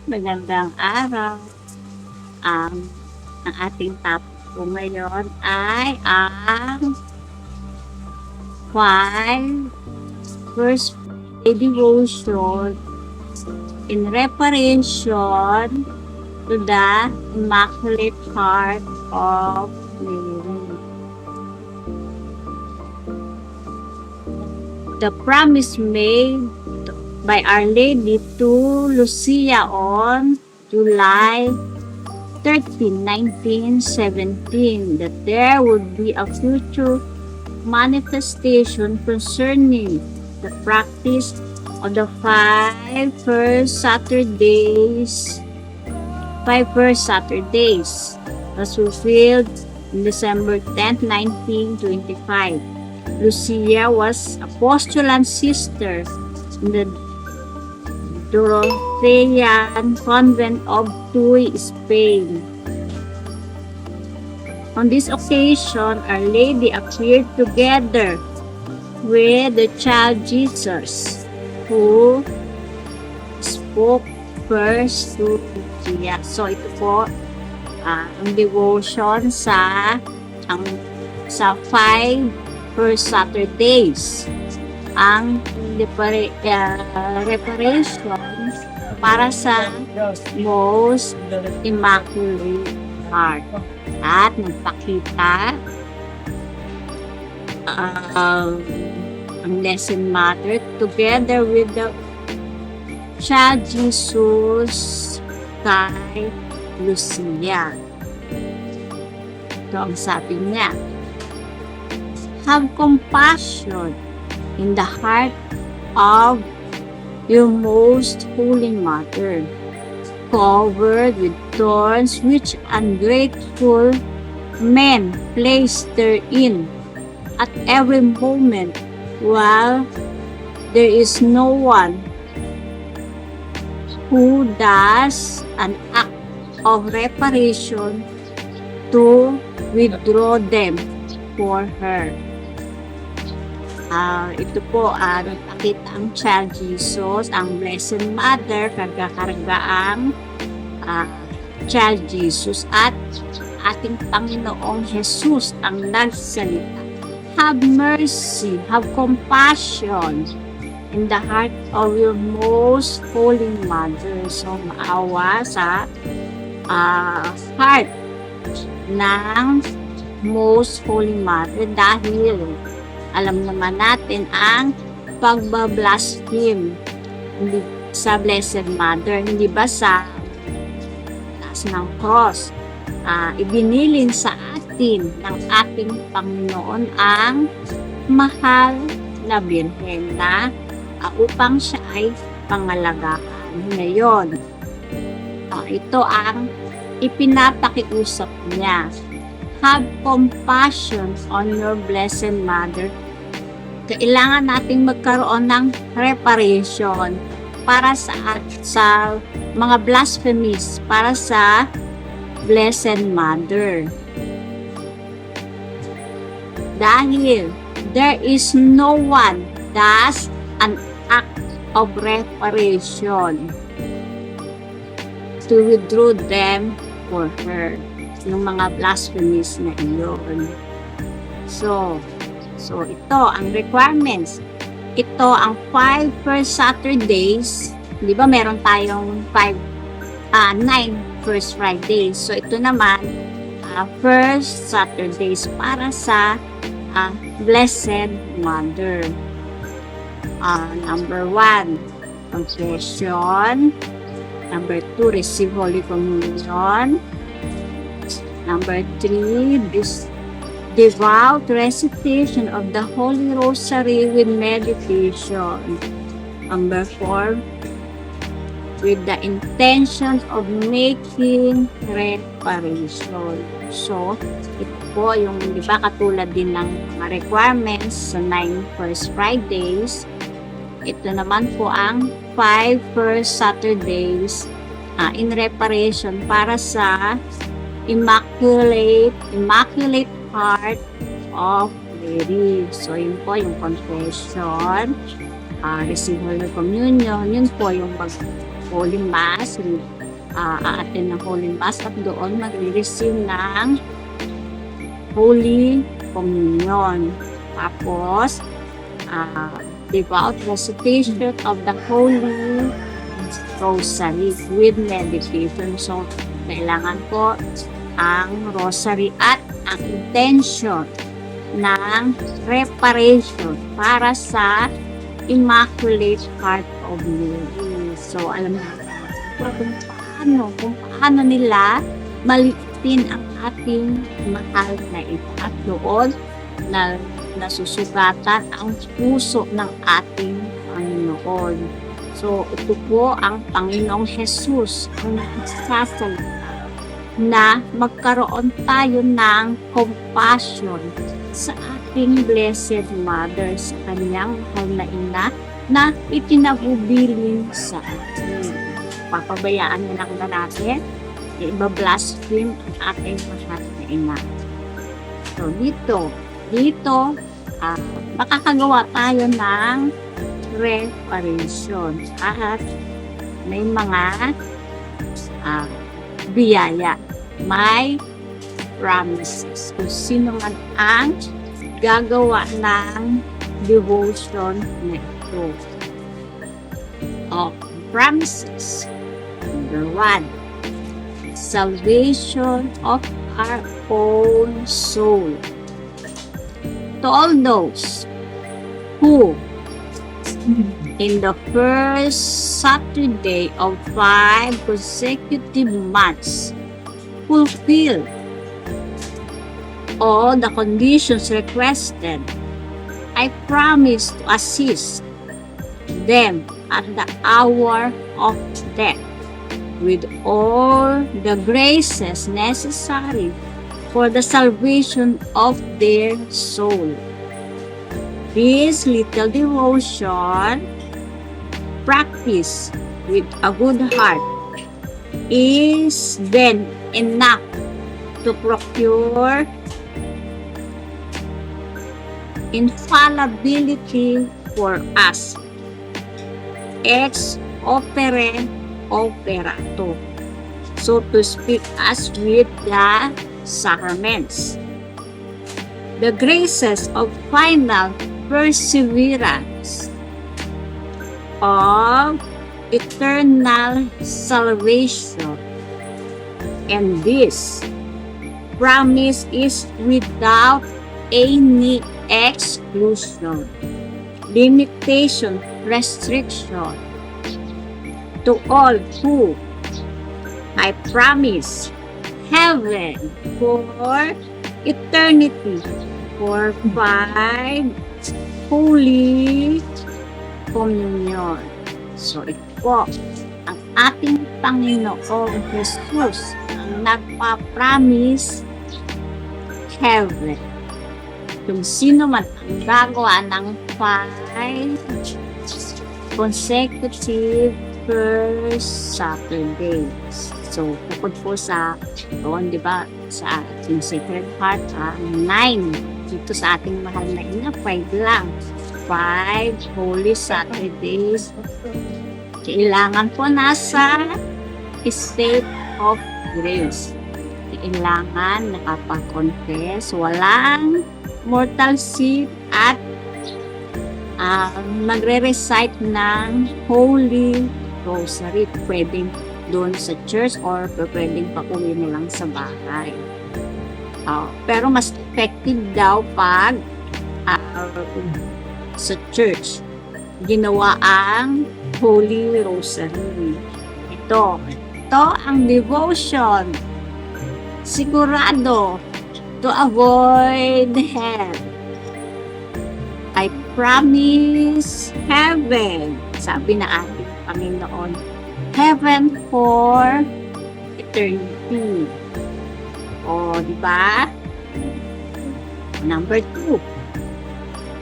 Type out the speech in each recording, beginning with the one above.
Magandang araw. Ang ating topic po ngayon ay ang 5 First Friday Devotion in reparation to the Immaculate Heart of Mary. The promise made by Our Lady to Lucia on July 13, 1917, that there would be a future manifestation concerning the practice of the 5 first Saturdays was fulfilled on December 10, 1925. Lucia was a postulant sister in the Dorothean Convent of Tuy, Spain. On this occasion, Our Lady appeared together with the child Jesus, who spoke first to Lucia. So ito po ang devotion sa 5 first Saturdays. Ang reparation para sa Most Immaculate Heart. At nagpakita ang Blessed Mother together with the Child Jesus kay Lucia. Ito ang sabi niya: have compassion in the heart of your most holy mother, covered with thorns which ungrateful men place therein at every moment, while there is no one who does an act of reparation to withdraw them for her. Ito po, nagpakita ang Child Jesus, ang Blessed Mother, karga-karga ang Child Jesus at ating Panginoong Jesus ang nagsalita. Have mercy, have compassion in the heart of your most holy mother. So, maawa sa heart ng most holy mother, dahil alam naman natin ang pagbablaspheme sa Blessed Mother, hindi ba sa taas ng cross, ibinilin sa atin ng ating Panginoon ang mahal na Birhen na upang siya ay pangalagaan. Ngayon, ito ang ipinapakiusap niya. Have compassion on your Blessed Mother. Kailangan nating magkaroon ng reparation para sa mga blasphemies, para sa Blessed Mother. Dahil there is no one does an act of reparation to withdraw them for her. Yung mga blasphemies na iyon. So ito ang requirements. Ito ang 5 first Saturdays. Di ba meron tayong 9 first Fridays. So ito naman, first Saturdays para sa Blessed Mother. Number 1, confession. Number 2, receive Holy Communion. Number 3, this devout recitation of the Holy Rosary with meditation. Number 4, with the intention of making reparation. So, ito po yung, di ba, katulad din ng mga requirements sa 9 first Fridays. Ito naman po ang 5 first Saturdays in reparation para sa Immaculate Heart of Mary. So, yun po yung confession, receive Holy Communion, yun po yung Holy Mass, aatin ng Holy Mass at doon magre-receive ng Holy Communion. Tapos, devout recitation of the Holy Rosary with meditation. So, kailangan po ang rosary at ang intention ng reparation para sa Immaculate Heart of Mary. So, alam natin kung paano nila malitin ang ating mahal na ito at doon na nasusugatan ang puso ng ating Panginoon. So, ito po ang Panginoong Jesus ang nagsasalita na magkaroon tayo ng compassion sa ating Blessed Mother, sa kanyang mahal na ina na itinagubilin sa atin. Papabayaan na lang na natin, iba-blaspheme ang ating mahal na ina. So, dito, makakagawa tayo ng reparation at may mga biyaya, may promises. Kung sino man ang gagawa ng devotion na ito. Promises. Number 1, salvation of our own soul. To all those who in the first Saturday of 5 consecutive months fulfill all the conditions requested, I promise to assist them at the hour of death with all the graces necessary for the salvation of their soul. This little devotion, practiced with a good heart, is then enough to procure infallibility for us, ex opere operato, so to speak, as with the sacraments. The graces of final perseverance, of eternal salvation, and this promise is without any exclusion, limitation, restriction. To all who I promise heaven for eternity for 5 Holy Communion. So, ito po ang ating Panginoong Jesus ang nagpa-promise heaven. Kung sino man ang gagawa ng 5 consecutive first Saturdays. So, bukod po sa doon, di ba, sa ating Sacred Heart, 9. Dito sa ating mahal na ina, 5 lang. 5 Holy Saturdays. Kailangan po nasa state of grace. Kailangan nakapag-confess, walang mortal sin at magre-recite ng Holy Rosary. Pwedeng doon sa church or pwedeng pauwi na lang sa bahay. Pero mas effective daw pag sa church ginawa ang Holy Rosary. Ito ang devotion sigurado to avoid hell. I promise heaven, sabi na ating Panginoon, heaven for eternity. Di ba? Number 2,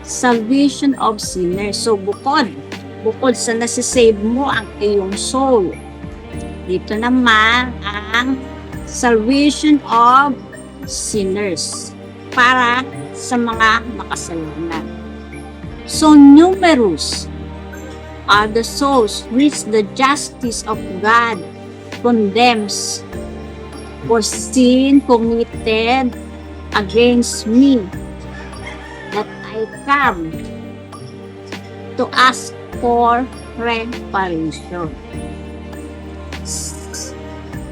salvation of sinners. So, bukod sa nasisave mo ang iyong soul, dito naman ang salvation of sinners para sa mga makasalanan. So numerous are the souls which the justice of God condemns for sin committed against me, that I come to ask for reparation.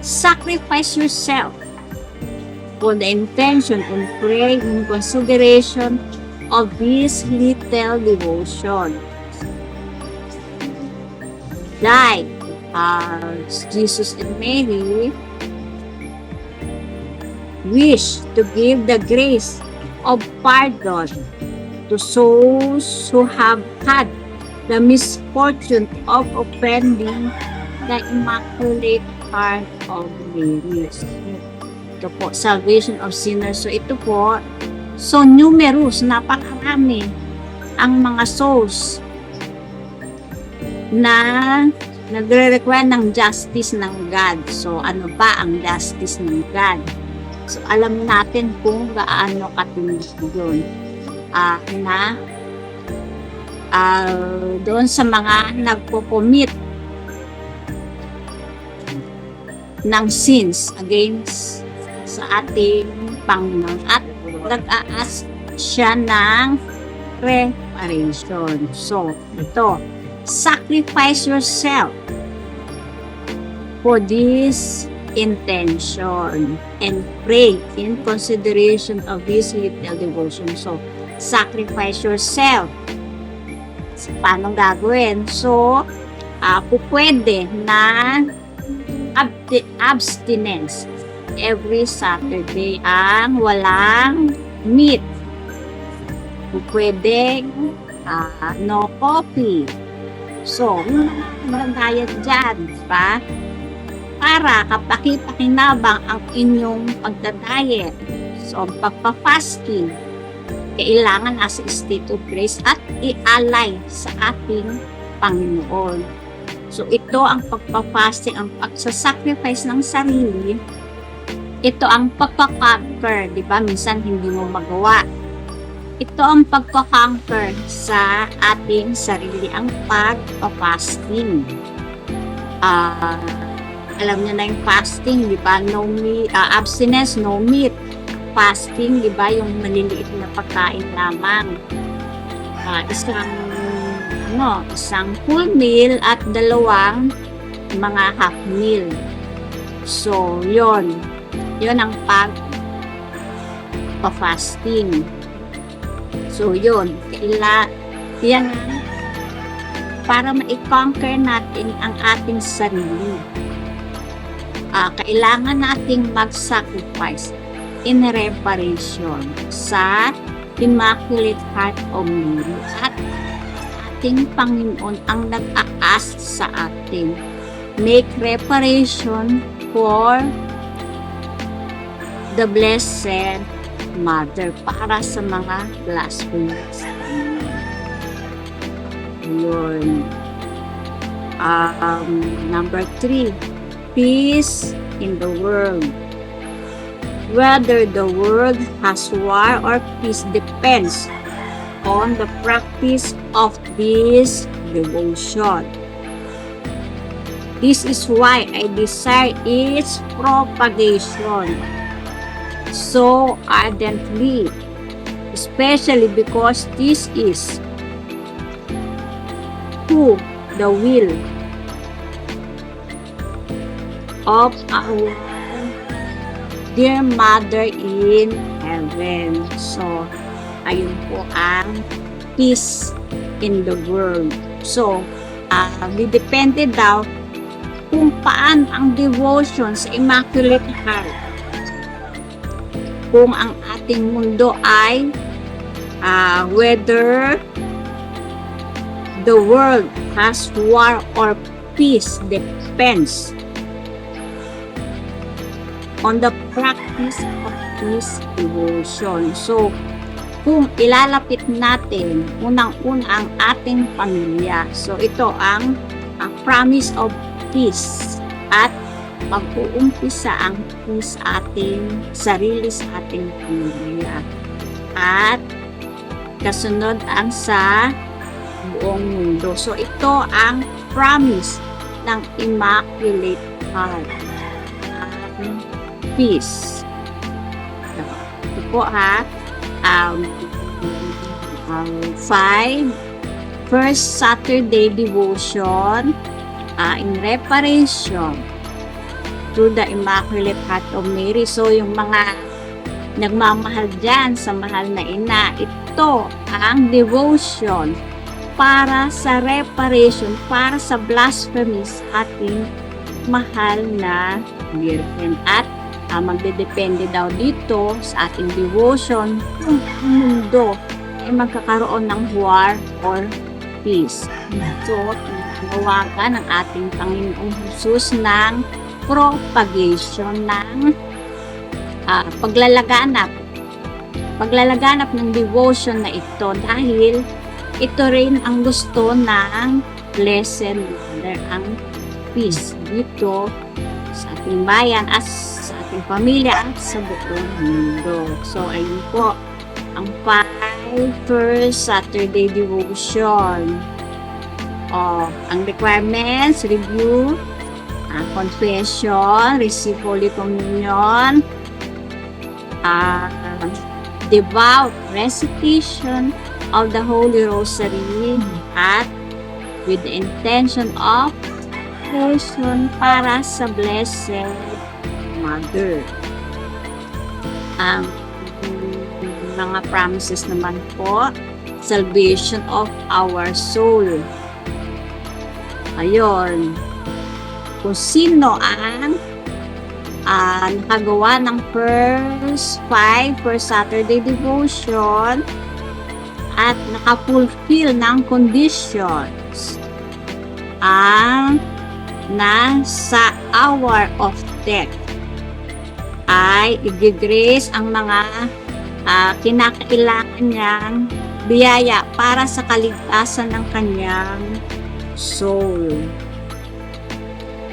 Sacrifice yourself for the intention and pray in consideration of this little devotion. Like Jesus and Mary wish to give the grace of pardon to those who have had the misfortune of offending the Immaculate Heart of Mary. Ito po, salvation of sinners. So ito po, so numerous, napakarami ang mga souls na nagre-require ng justice ng God. So ano ba ang justice ng God? So alam natin kung gaano katindi yun. Doon sa mga nagpo-commit ng sins against sa ating Panginoon at nag-a-ask siya ng reparation. So, ito, sacrifice yourself for this intention and pray in consideration of this little devotion. So, sacrifice yourself. So, paano gagawin? So, pwede na abstinence every Saturday ang walang meat. Pwede no coffee. So, mga diet dyan, diba? Para kapaki-pakinabang ang inyong pagdadiet. So, pagpa-fasting, kailangan nasa state of grace at i-alay sa ating Panginoon. So, ito ang pagpa-fasting, ang pagsasacrifice ng sarili. Ito ang pagka-conquer, di ba? Minsan hindi mo magawa. Ito ang pagka-conquer sa ating sarili, ang pagpa-fasting. Alam niyo na yung fasting, di ba? No meat, abstinence, no meat. Fasting, di ba? Yung maliliit na pagkain lamang. Isang full meal at dalawang mga half meal. So, yon ang pagpa-fasting. So, yon yan para ma-conquer natin ang ating sarili. Kailangan nating mag-sacrifice in reparation sa Immaculate Heart of Mary at ating Panginoon ang nag-a-ask sa atin. Make reparation for the Blessed Mother para sa mga blasphemers. Yun. Number 3, peace in the world. Whether the world has war or peace depends on the practice of this devotion. This is why I desire its propagation so ardently, especially because this is to the will of our dear Mother in heaven. So, ayun po ang peace in the world. So, depende daw kung paan ang devotion sa Immaculate Heart. Kung ang ating mundo ay whether the world has war or peace depends on the practice of this devotion. So, kung ilalapit natin unang-una ang ating pamilya. So, ito ang promise of peace at pag-uumpisa ang peace sa ating sarili, sa ating pamilya. At kasunod ang sa buong mundo. So, ito ang promise ng Immaculate Heart. Peace. Ito po ha. 5. First Saturday devotion in reparation to the Immaculate Heart of Mary. So, yung mga nagmamahal dyan sa mahal na ina, ito ang devotion para sa reparation, para sa blasphemy sa ating mahal na Virgin. At magdedepende daw dito sa ating devotion kung ang mundo ay magkakaroon ng war or peace. So, tinawagan ng ating Panginoong Jesus ng propagation ng paglalaganap ng devotion na ito dahil ito rin ang gusto ng Blessed Mother, ang peace dito sa ating bayan at sa ating pamilya at sa buong mundo. So, ayun po ang 5 First Saturday devotion. Ang requirements, review, confession, receive Holy Communion, devout recitation of the Holy Rosary, at with the intention of salvation para sa Blessed Mother. Ang mga promises naman po, salvation of our soul. Ayun. Kung sino ang nakagawa ng first Saturday devotion at nakapulfill ng conditions ang nasa hour of death ay i-grace ang mga kinakailangan niyang biyaya para sa kaligtasan ng kanyang soul.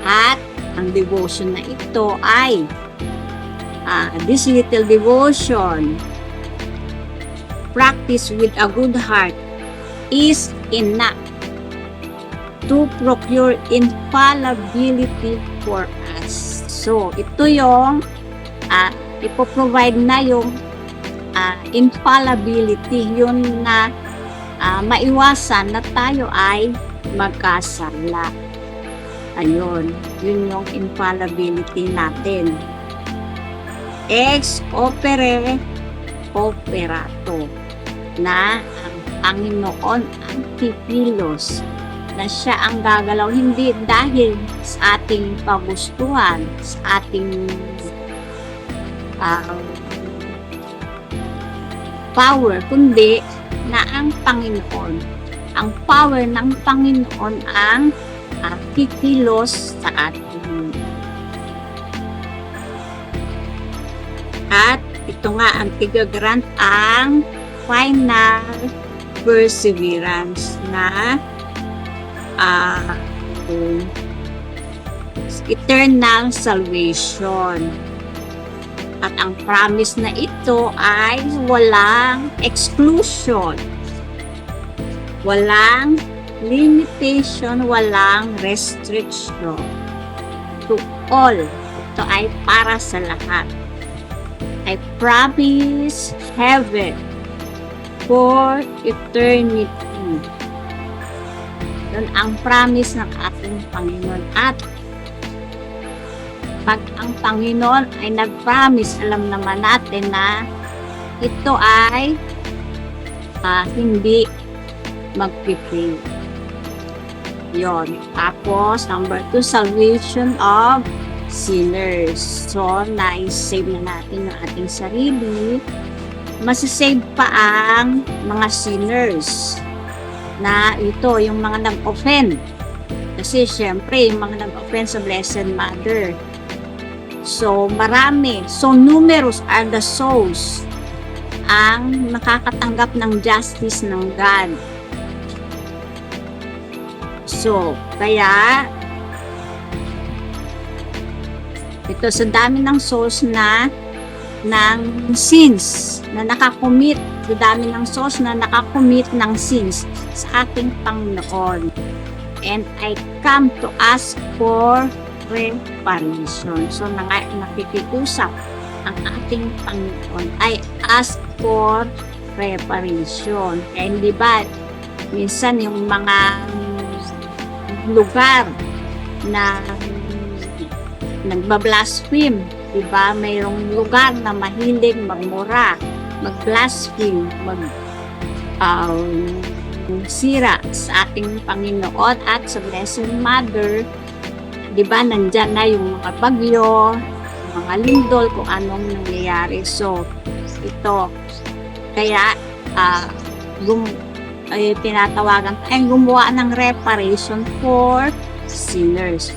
At ang devotion na ito ay this little devotion practice with a good heart is enough to procure infallibility for us. So, ito yung ipoprovide na yung infallibility, yun na maiwasan na tayo ay magkasala. Ayun, yun yung infallibility natin. Ex opere operato, na ang Panginoon ang kikilos, na siya ang gagalaw, hindi dahil sa ating pagustuhan, sa ating power, kundi na ang Panginoon. Ang power ng Panginoon ang kikilos sa atin. At ito nga ang tigagrant ang final perseverance na eternal salvation. At ang promise na ito ay walang exclusion, walang limitation, walang restriction. To all. Ito ay para sa lahat. I promise heaven for eternity. Yun ang promise ng ating Panginoon. At pag ang Panginoon ay nag-promise, alam naman natin na ito ay hindi mag-fail. Yon. Tapos, number 2, salvation of sinners. So, na-save na natin ang ating sarili. Masisave pa ang mga sinners na ito, yung mga nag-offend. Kasi, syempre, yung mga nag-offend sa Blessed Mother. So, marami. So, numerous are the souls ang nakakatanggap ng justice ng God. So, kaya ito sa dami ng souls na ng sins na nakakommit, sa dami ng souls na nakakommit ng sins sa ating Panginoon. and I come to ask for reparation. So, nakikiusap ang ating Panginoon. I ask for reparation. Kaya hindi ba, minsan yung mga lugar na nagbablaspheme, diba? Mayroong lugar na mahilig magmura, mag-blaspheme, sira sa ating Panginoon at sa Blessed Mother. Diba, nandyan na yung mga bagyo, mga lindol, kung anong nangyayari. So, ito, kaya, tinatawagan tayong gumawa ng reparation for sinners.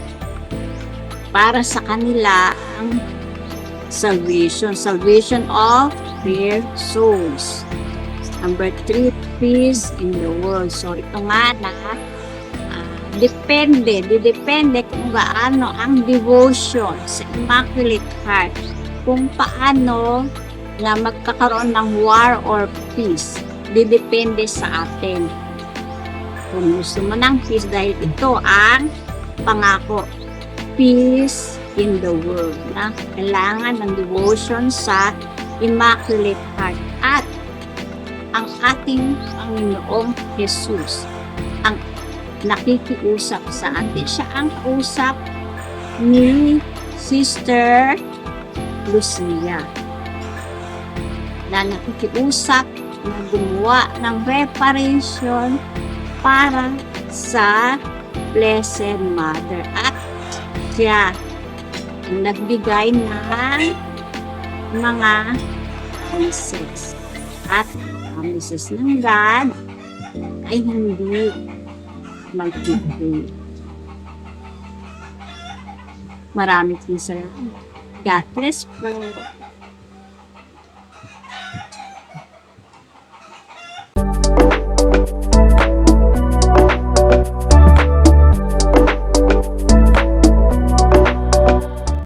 Para sa kanila ang salvation of their souls. Number 3, peace in the world. So, ito nga na didepende kung gaano ang devotion sa Immaculate Heart, kung paano na magkakaroon ng war or peace. Didepende sa atin. Kung gusto mo ng peace, dahil ito ang pangako, peace in the world, na kailangan ng devotion sa Immaculate Heart at ang ating Panginoong Jesus ang nakikiusap sa atin. Siya ang kausap ni Sister Lucia na nakikiusap na gumawa ng reparation para sa Blessed Mother, at siya ang nagbigay ng mga promises, at promises ng God ay hindi mag-fail. Maraming salamat. God bless you.